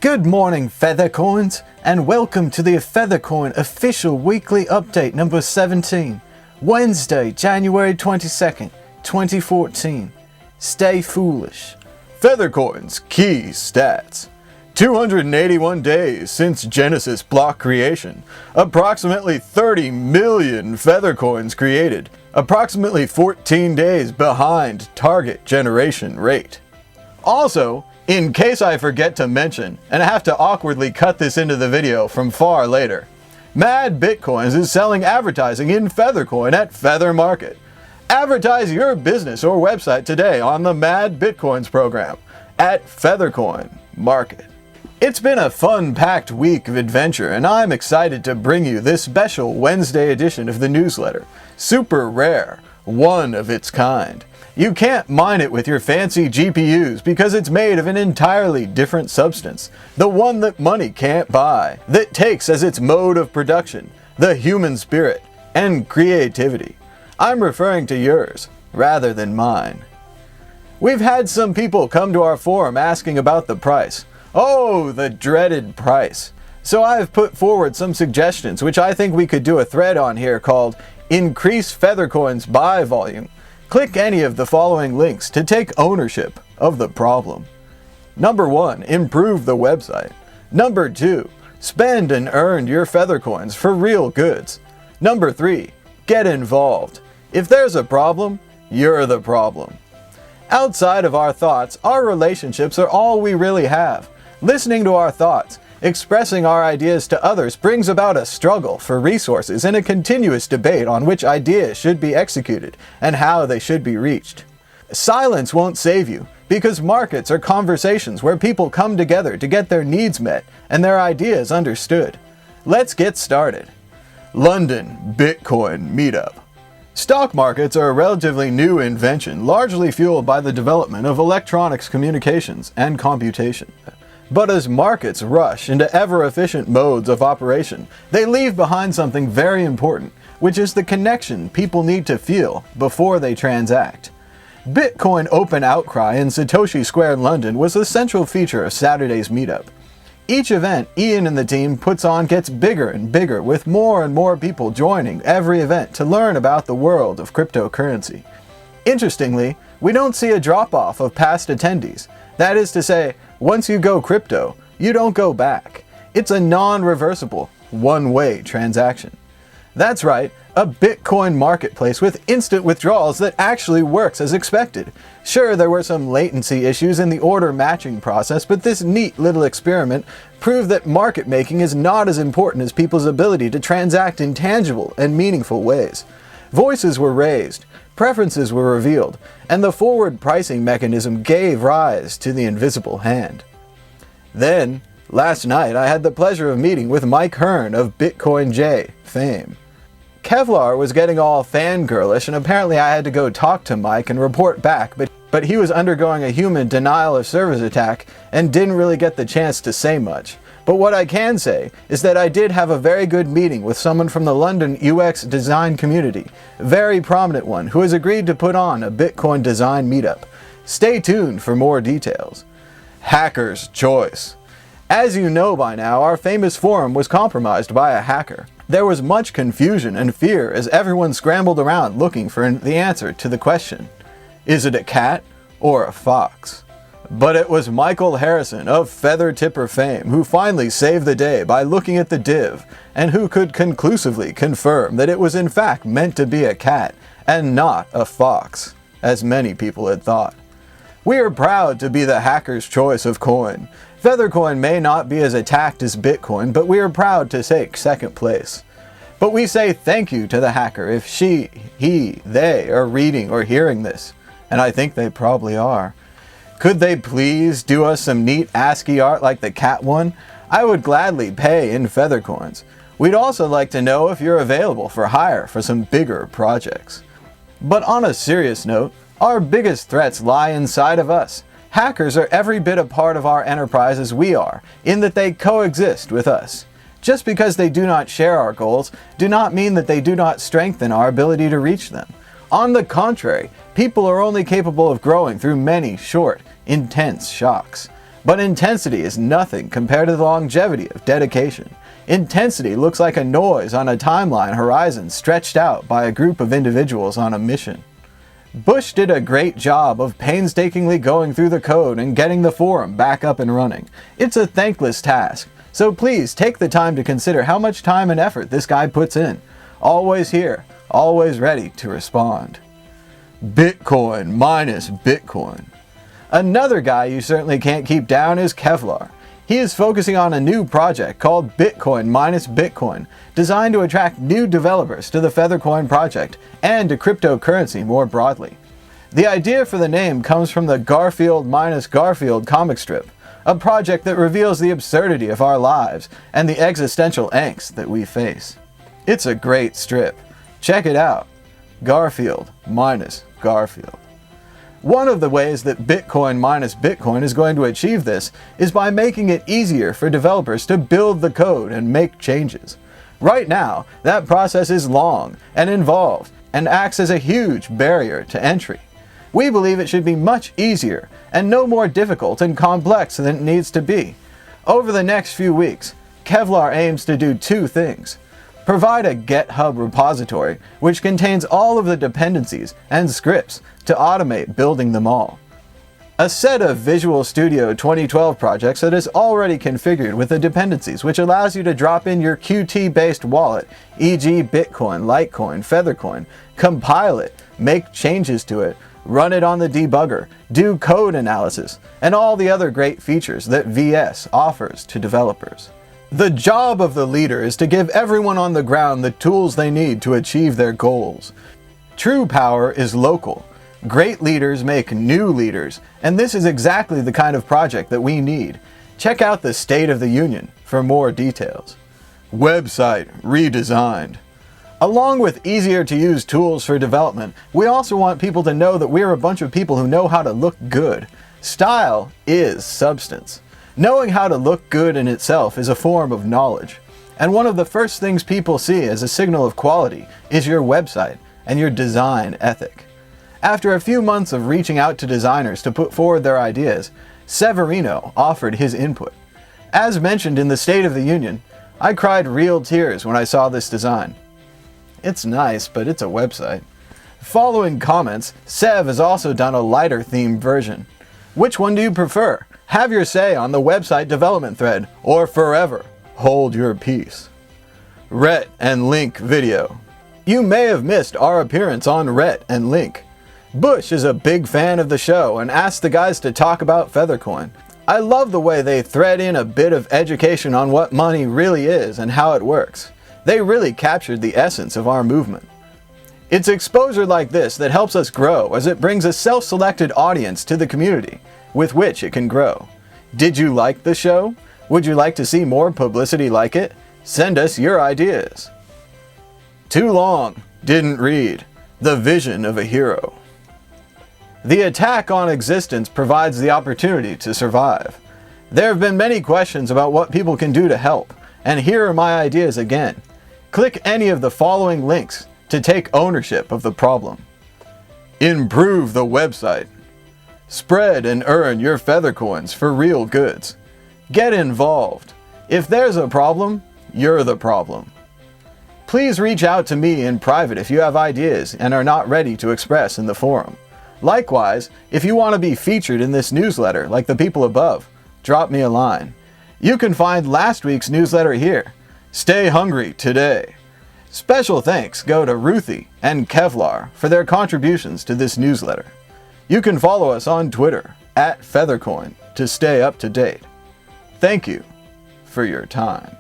Good morning, Feathercoins, and welcome to the Feathercoin official weekly update number 17, Wednesday, January 22nd, 2014. Stay foolish. Feathercoins Key Stats. 281 days since Genesis block creation. Approximately 30 million Feathercoins created. Approximately 14 days behind target generation rate. Also, in case I forget to mention, and I have to awkwardly cut this into the video from far later, MadBItcoins is selling advertising in Feathercoin at Feather Market. Advertise your business or website today on the MadBItcoins program at Feathercoin Market. It's been a fun-packed week of adventure, and I'm excited to bring you this special Wednesday edition of the newsletter. Super rare, one of its kind. You can't mine it with your fancy GPUs because it's made of an entirely different substance, the one that money can't buy, that takes as its mode of production the human spirit and creativity. I'm referring to yours rather than mine. We've had some people come to our forum asking about the price. Oh, the dreaded price. So I've put forward some suggestions which I think we could do a thread on here called Increase Feathercoins Buy Volume. Click any of the following links to take ownership of the problem. Number 1, improve the website. Number 2, spend and earn your Feathercoins for real goods. Number 3, get involved. If there's a problem, you're the problem. Outside of our thoughts, our relationships are all we really have. Listening to our thoughts, expressing our ideas to others brings about a struggle for resources and a continuous debate on which ideas should be executed and how they should be reached. Silence won't save you, because markets are conversations where people come together to get their needs met and their ideas understood. Let's get started. London Bitcoin Meetup. Stock markets are a relatively new invention, largely fueled by the development of electronics communications and computation. But as markets rush into ever-efficient modes of operation, they leave behind something very important, which is the connection people need to feel before they transact. Bitcoin open outcry in Satoshi Square in London was the central feature of Saturday's meetup. Each event Ian and the team puts on gets bigger and bigger, with more and more people joining every event to learn about the world of cryptocurrency. Interestingly, we don't see a drop-off of past attendees. That is to say, once you go crypto, you don't go back. It's a non-reversible, one-way transaction. That's right, a Bitcoin marketplace with instant withdrawals that actually works as expected. Sure, there were some latency issues in the order matching process, but this neat little experiment proved that market making is not as important as people's ability to transact in tangible and meaningful ways. Voices were raised, preferences were revealed, and the forward pricing mechanism gave rise to the invisible hand. Then, last night I had the pleasure of meeting with Mike Hearn of Bitcoin J fame. Kevlar was getting all fangirlish, and apparently I had to go talk to Mike and report back, but he was undergoing a human denial of service attack and didn't really get the chance to say much. But what I can say is that I did have a very good meeting with someone from the London UX design community, a very prominent one, who has agreed to put on a Bitcoin design meetup. Stay tuned for more details. Hacker's choice. As you know by now, our famous forum was compromised by a hacker. There was much confusion and fear as everyone scrambled around looking for the answer to the question, is it a cat or a fox? But it was Michael Harrison of Feather Tipper fame who finally saved the day by looking at the div, and who could conclusively confirm that it was in fact meant to be a cat and not a fox, as many people had thought. We are proud to be the hacker's choice of coin. Feathercoin may not be as attacked as Bitcoin, but we are proud to take second place. But we say thank you to the hacker if she, he, they are reading or hearing this, and I think they probably are. Could they please do us some neat ASCII art like the cat one? I would gladly pay in Feathercoins. We'd also like to know if you're available for hire for some bigger projects. But on a serious note, our biggest threats lie inside of us. Hackers are every bit a part of our enterprise as we are, in that they coexist with us. Just because they do not share our goals, do not mean that they do not strengthen our ability to reach them. On the contrary, people are only capable of growing through many short, intense shocks. But intensity is nothing compared to the longevity of dedication. Intensity looks like a noise on a timeline horizon stretched out by a group of individuals on a mission. Bush did a great job of painstakingly going through the code and getting the forum back up and running. It's a thankless task, so please take the time to consider how much time and effort this guy puts in. Always here, always ready to respond. Bitcoin minus Bitcoin. Another guy you certainly can't keep down is Kevlar. He is focusing on a new project called Bitcoin minus Bitcoin, designed to attract new developers to the Feathercoin project and to cryptocurrency more broadly. The idea for the name comes from the Garfield minus Garfield comic strip, a project that reveals the absurdity of our lives and the existential angst that we face. It's a great strip. Check it out. Garfield minus Garfield. One of the ways that Bitcoin minus Bitcoin is going to achieve this is by making it easier for developers to build the code and make changes. Right now, that process is long and involved and acts as a huge barrier to entry. We believe it should be much easier and no more difficult and complex than it needs to be. Over the next few weeks, Kevlar aims to do two things. Provide a GitHub repository which contains all of the dependencies and scripts to automate building them all. A set of Visual Studio 2012 projects that is already configured with the dependencies, which allows you to drop in your Qt-based wallet, e.g. Bitcoin, Litecoin, Feathercoin, compile it, make changes to it, run it on the debugger, do code analysis, and all the other great features that VS offers to developers. The job of the leader is to give everyone on the ground the tools they need to achieve their goals. True power is local. Great leaders make new leaders, and this is exactly the kind of project that we need. Check out the State of the Union for more details. Website redesigned. Along with easier to use tools for development, we also want people to know that we're a bunch of people who know how to look good. Style is substance. Knowing how to look good in itself is a form of knowledge. And one of the first things people see as a signal of quality is your website and your design ethic. After a few months of reaching out to designers to put forward their ideas, Severino offered his input. As mentioned in the State of the Union, I cried real tears when I saw this design. It's nice, but it's a website. Following comments, Sev has also done a lighter themed version. Which one do you prefer? Have your say on the website development thread, or forever hold your peace. Rhett and Link video. You may have missed our appearance on Rhett and Link. Bush is a big fan of the show and asked the guys to talk about Feathercoin. I love the way they thread in a bit of education on what money really is and how it works. They really captured the essence of our movement. It's exposure like this that helps us grow, as it brings a self-selected audience to the community, with which it can grow. Did you like the show? Would you like to see more publicity like it? Send us your ideas. Too long, didn't read. The vision of a hero. The attack on existence provides the opportunity to survive. There have been many questions about what people can do to help, and here are my ideas again. Click any of the following links to take ownership of the problem. Improve the website. Spread and earn your Feathercoins for real goods. Get involved. If there's a problem, you're the problem. Please reach out to me in private if you have ideas and are not ready to express in the forum. Likewise, if you want to be featured in this newsletter like the people above, drop me a line. You can find last week's newsletter here. Stay hungry today. Special thanks go to Ruthie and Kevlar for their contributions to this newsletter. You can follow us on Twitter @Feathercoin to stay up to date. Thank you for your time.